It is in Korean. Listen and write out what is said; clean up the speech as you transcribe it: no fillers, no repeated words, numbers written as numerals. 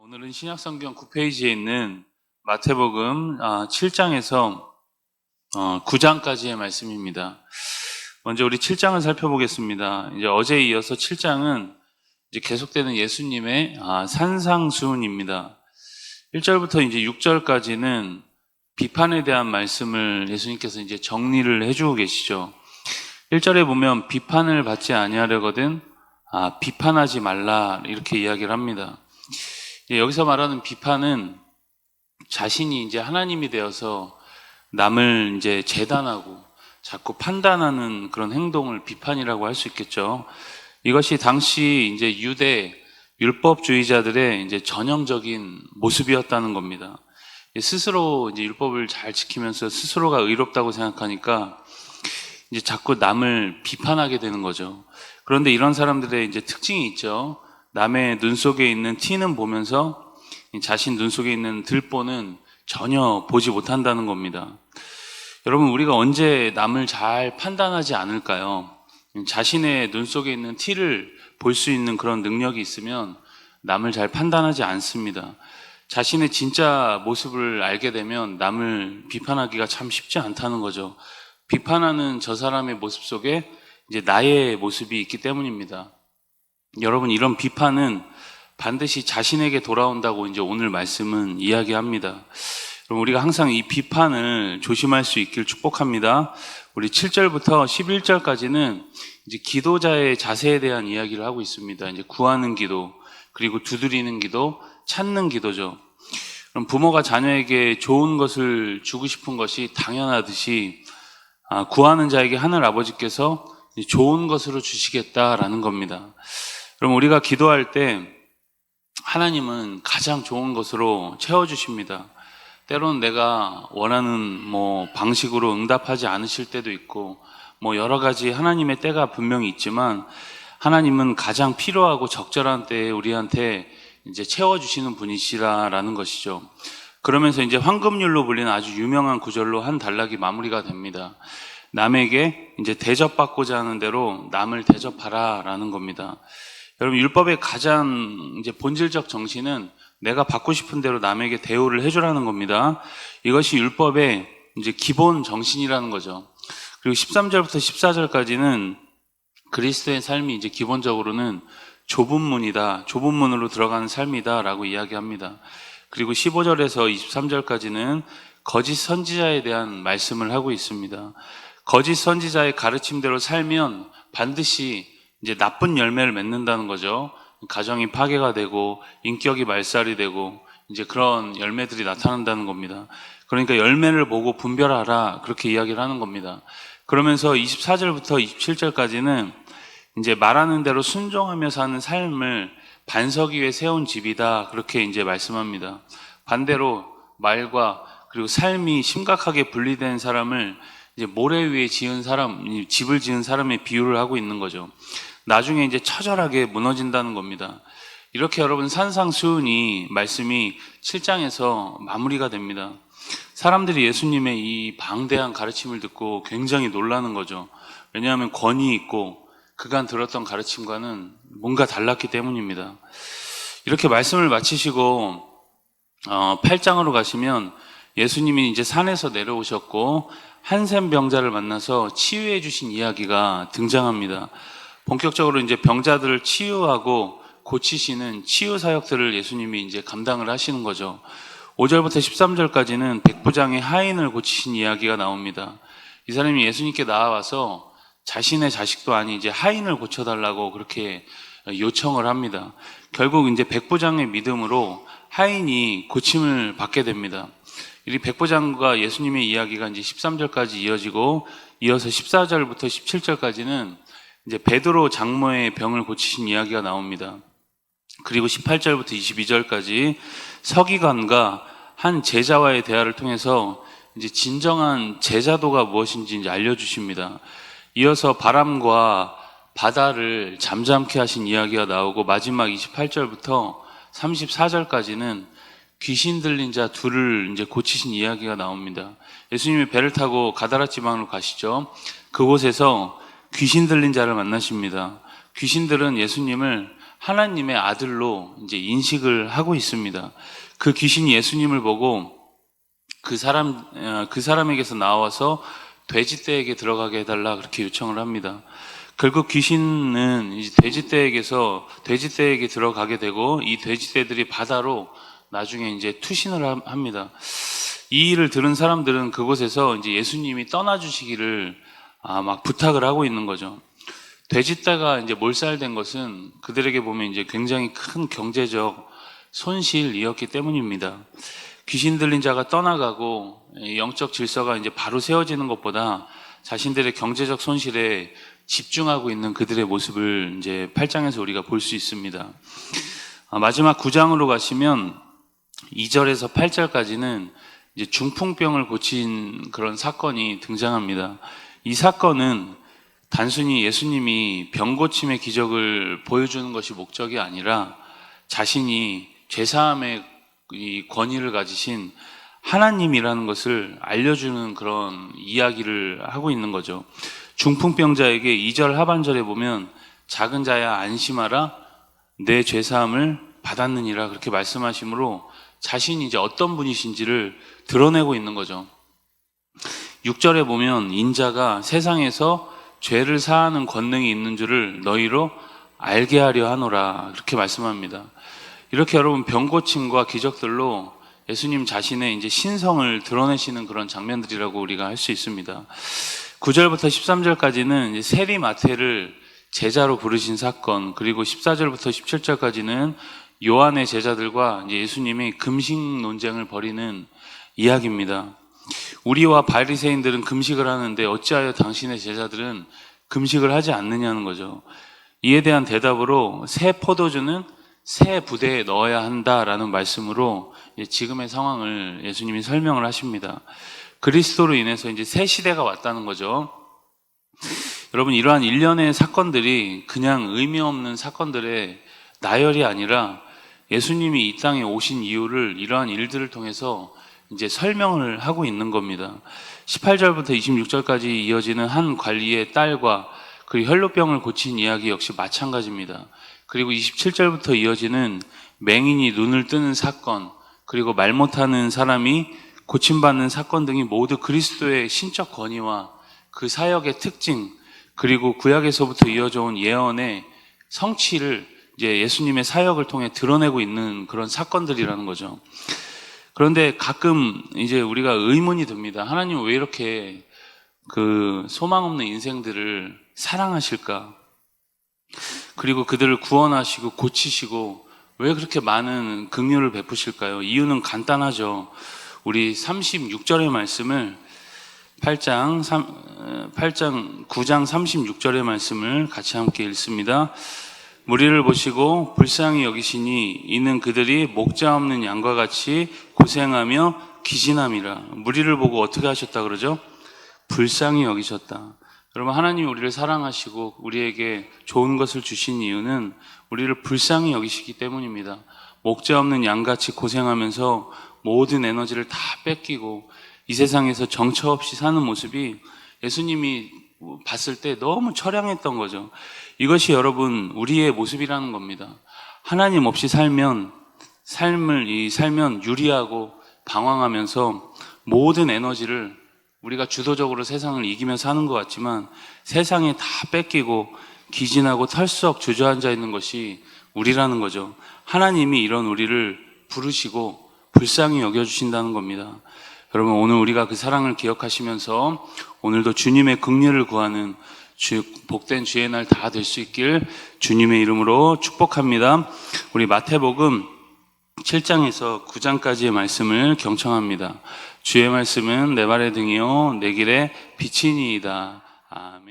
오늘은 신약성경 9페이지에 있는 마태복음 7장에서 9장까지의 말씀입니다. 먼저 우리 7장을 살펴보겠습니다. 이제 어제에 이어서 7장은 이제 계속되는 예수님의 산상수훈입니다. 1절부터 이제 6절까지는 비판에 대한 말씀을 예수님께서 이제 정리를 해주고 계시죠. 1절에 보면 비판을 받지 아니하려거든 비판하지 말라 이렇게 이야기를 합니다. 여기서 말하는 비판은 자신이 이제 하나님이 되어서 남을 이제 재단하고 자꾸 판단하는 그런 행동을 비판이라고 할 수 있겠죠. 이것이 당시 이제 유대 율법주의자들의 이제 전형적인 모습이었다는 겁니다. 스스로 이제 율법을 잘 지키면서 스스로가 의롭다고 생각하니까 이제 자꾸 남을 비판하게 되는 거죠. 그런데 이런 사람들의 이제 특징이 있죠. 남의 눈 속에 있는 티는 보면서 자신 눈 속에 있는 들보는 전혀 보지 못한다는 겁니다. 여러분, 우리가 언제 남을 잘 판단하지 않을까요? 자신의 눈 속에 있는 티를 볼 수 있는 그런 능력이 있으면 남을 잘 판단하지 않습니다. 자신의 진짜 모습을 알게 되면 남을 비판하기가 참 쉽지 않다는 거죠. 비판하는 저 사람의 모습 속에 이제 나의 모습이 있기 때문입니다. 여러분, 이런 비판은 반드시 자신에게 돌아온다고 이제 오늘 말씀은 이야기합니다. 그럼 우리가 항상 이 비판을 조심할 수 있길 축복합니다. 우리 7절부터 11절까지는 이제 기도자의 자세에 대한 이야기를 하고 있습니다. 이제 구하는 기도, 그리고 두드리는 기도, 찾는 기도죠. 그럼 부모가 자녀에게 좋은 것을 주고 싶은 것이 당연하듯이 구하는 자에게 하늘 아버지께서 좋은 것으로 주시겠다라는 겁니다. 그럼 우리가 기도할 때 하나님은 가장 좋은 것으로 채워주십니다. 때로는 내가 원하는 방식으로 응답하지 않으실 때도 있고 여러 가지 하나님의 때가 분명히 있지만 하나님은 가장 필요하고 적절한 때에 우리한테 이제 채워주시는 분이시라라는 것이죠. 그러면서 이제 황금률로 불리는 아주 유명한 구절로 한 단락이 마무리가 됩니다. 남에게 이제 대접받고자 하는 대로 남을 대접하라라는 겁니다. 여러분, 율법의 가장 이제 본질적 정신은 내가 받고 싶은 대로 남에게 대우를 해주라는 겁니다. 이것이 율법의 이제 기본 정신이라는 거죠. 그리고 13절부터 14절까지는 그리스도의 삶이 이제 기본적으로는 좁은 문이다, 좁은 문으로 들어가는 삶이다라고 이야기합니다. 그리고 15절에서 23절까지는 거짓 선지자에 대한 말씀을 하고 있습니다. 거짓 선지자의 가르침대로 살면 반드시 이제 나쁜 열매를 맺는다는 거죠. 가정이 파괴가 되고 인격이 말살이 되고 이제 그런 열매들이 나타난다는 겁니다. 그러니까 열매를 보고 분별하라 그렇게 이야기를 하는 겁니다. 그러면서 24절부터 27절까지는 이제 말하는 대로 순종하며 사는 삶을 반석 위에 세운 집이다 그렇게 이제 말씀합니다. 반대로 말과 그리고 삶이 심각하게 분리된 사람을 이제 모래 위에 집을 지은 사람의 비유를 하고 있는 거죠. 나중에 이제 처절하게 무너진다는 겁니다. 이렇게 여러분 산상수훈이 말씀이 7장에서 마무리가 됩니다. 사람들이 예수님의 이 방대한 가르침을 듣고 굉장히 놀라는 거죠. 왜냐하면 권위 있고 그간 들었던 가르침과는 뭔가 달랐기 때문입니다. 이렇게 말씀을 마치시고 8장으로 가시면 예수님이 이제 산에서 내려오셨고 한센 병자를 만나서 치유해 주신 이야기가 등장합니다. 본격적으로 이제 병자들을 치유하고 고치시는 치유 사역들을 예수님이 이제 감당을 하시는 거죠. 5절부터 13절까지는 백부장의 하인을 고치신 이야기가 나옵니다. 이 사람이 예수님께 나와서 자신의 자식도 아닌 이제 하인을 고쳐달라고 그렇게 요청을 합니다. 결국 이제 백부장의 믿음으로 하인이 고침을 받게 됩니다. 이 백부장과 예수님의 이야기가 이제 13절까지 이어지고 이어서 14절부터 17절까지는 이제 베드로 장모의 병을 고치신 이야기가 나옵니다. 그리고 18절부터 22절까지 서기관과 한 제자와의 대화를 통해서 이제 진정한 제자도가 무엇인지 이제 알려주십니다. 이어서 바람과 바다를 잠잠케 하신 이야기가 나오고 마지막 28절부터 34절까지는 귀신 들린 자 둘을 이제 고치신 이야기가 나옵니다. 예수님이 배를 타고 가다라 지방으로 가시죠. 그곳에서 귀신 들린 자를 만나십니다. 귀신들은 예수님을 하나님의 아들로 이제 인식을 하고 있습니다. 그 귀신이 예수님을 보고 그 사람에게서 나와서 돼지떼에게 들어가게 해달라 그렇게 요청을 합니다. 결국 귀신은 이제 돼지떼에게 들어가게 되고 이 돼지떼들이 바다로 나중에 이제 투신을 합니다. 이 일을 들은 사람들은 그곳에서 이제 예수님이 떠나주시기를 막 부탁을 하고 있는 거죠. 돼지떼가 이제 몰살된 것은 그들에게 보면 이제 굉장히 큰 경제적 손실이었기 때문입니다. 귀신 들린 자가 떠나가고 영적 질서가 이제 바로 세워지는 것보다 자신들의 경제적 손실에 집중하고 있는 그들의 모습을 이제 8장에서 우리가 볼 수 있습니다. 마지막 9장으로 가시면 2절에서 8절까지는 이제 중풍병을 고친 그런 사건이 등장합니다. 이 사건은 단순히 예수님이 병 고침의 기적을 보여주는 것이 목적이 아니라 자신이 죄사함의 이 권위를 가지신 하나님이라는 것을 알려주는 그런 이야기를 하고 있는 거죠. 중풍병자에게 2절 하반절에 보면 작은 자야 안심하라 내 죄사함을 받았느니라 그렇게 말씀하시므로 자신이 이제 어떤 분이신지를 드러내고 있는 거죠. 6절에 보면 인자가 세상에서 죄를 사하는 권능이 있는 줄을 너희로 알게 하려 하노라 그렇게 말씀합니다. 이렇게 여러분 병고침과 기적들로 예수님 자신의 이제 신성을 드러내시는 그런 장면들이라고 우리가 할 수 있습니다. 9절부터 13절까지는 이제 세리 마태를 제자로 부르신 사건, 그리고 14절부터 17절까지는 요한의 제자들과 이제 예수님이 금식 논쟁을 벌이는 이야기입니다. 우리와 바리새인들은 금식을 하는데 어찌하여 당신의 제자들은 금식을 하지 않느냐는 거죠. 이에 대한 대답으로 새 포도주는 새 부대에 넣어야 한다라는 말씀으로 지금의 상황을 예수님이 설명을 하십니다. 그리스도로 인해서 이제 새 시대가 왔다는 거죠. 여러분, 이러한 일련의 사건들이 그냥 의미 없는 사건들의 나열이 아니라 예수님이 이 땅에 오신 이유를 이러한 일들을 통해서 이제 설명을 하고 있는 겁니다. 18절부터 26절까지 이어지는 한 관리의 딸과 그리고 혈루병을 고친 이야기 역시 마찬가지입니다. 그리고 27절부터 이어지는 맹인이 눈을 뜨는 사건, 그리고 말 못하는 사람이 고침받는 사건 등이 모두 그리스도의 신적 권위와 그 사역의 특징, 그리고 구약에서부터 이어져 온 예언의 성취를 이제 예수님의 사역을 통해 드러내고 있는 그런 사건들이라는 거죠. 그런데 가끔 이제 우리가 의문이 듭니다. 하나님은 왜 이렇게 그 소망 없는 인생들을 사랑하실까? 그리고 그들을 구원하시고 고치시고 왜 그렇게 많은 긍휼을 베푸실까요? 이유는 간단하죠. 우리 36절의 말씀을 9장 36절의 말씀을 같이 함께 읽습니다. 무리를 보시고 불쌍히 여기시니 이는 그들이 목자 없는 양과 같이 고생하며 기진함이라. 무리를 보고 어떻게 하셨다 그러죠? 불쌍히 여기셨다. 여러분, 하나님이 우리를 사랑하시고 우리에게 좋은 것을 주신 이유는 우리를 불쌍히 여기시기 때문입니다. 목자 없는 양같이 고생하면서 모든 에너지를 다 뺏기고 이 세상에서 정처 없이 사는 모습이 예수님이 봤을 때 너무 처량했던 거죠. 이것이 여러분 우리의 모습이라는 겁니다. 하나님 없이 살면 유리하고 방황하면서 모든 에너지를 우리가 주도적으로 세상을 이기며 사는 것 같지만 세상에 다 뺏기고 기진하고 털썩 주저앉아 있는 것이 우리라는 거죠. 하나님이 이런 우리를 부르시고 불쌍히 여겨주신다는 겁니다. 여러분, 오늘 우리가 그 사랑을 기억하시면서 오늘도 주님의 긍휼을 구하는 복된 주의 날 다 될 수 있길 주님의 이름으로 축복합니다. 우리 마태복음 7장에서 9장까지의 말씀을 경청합니다. 주의 말씀은 내 발의 등이요 내 길의 빛이니이다. 아멘.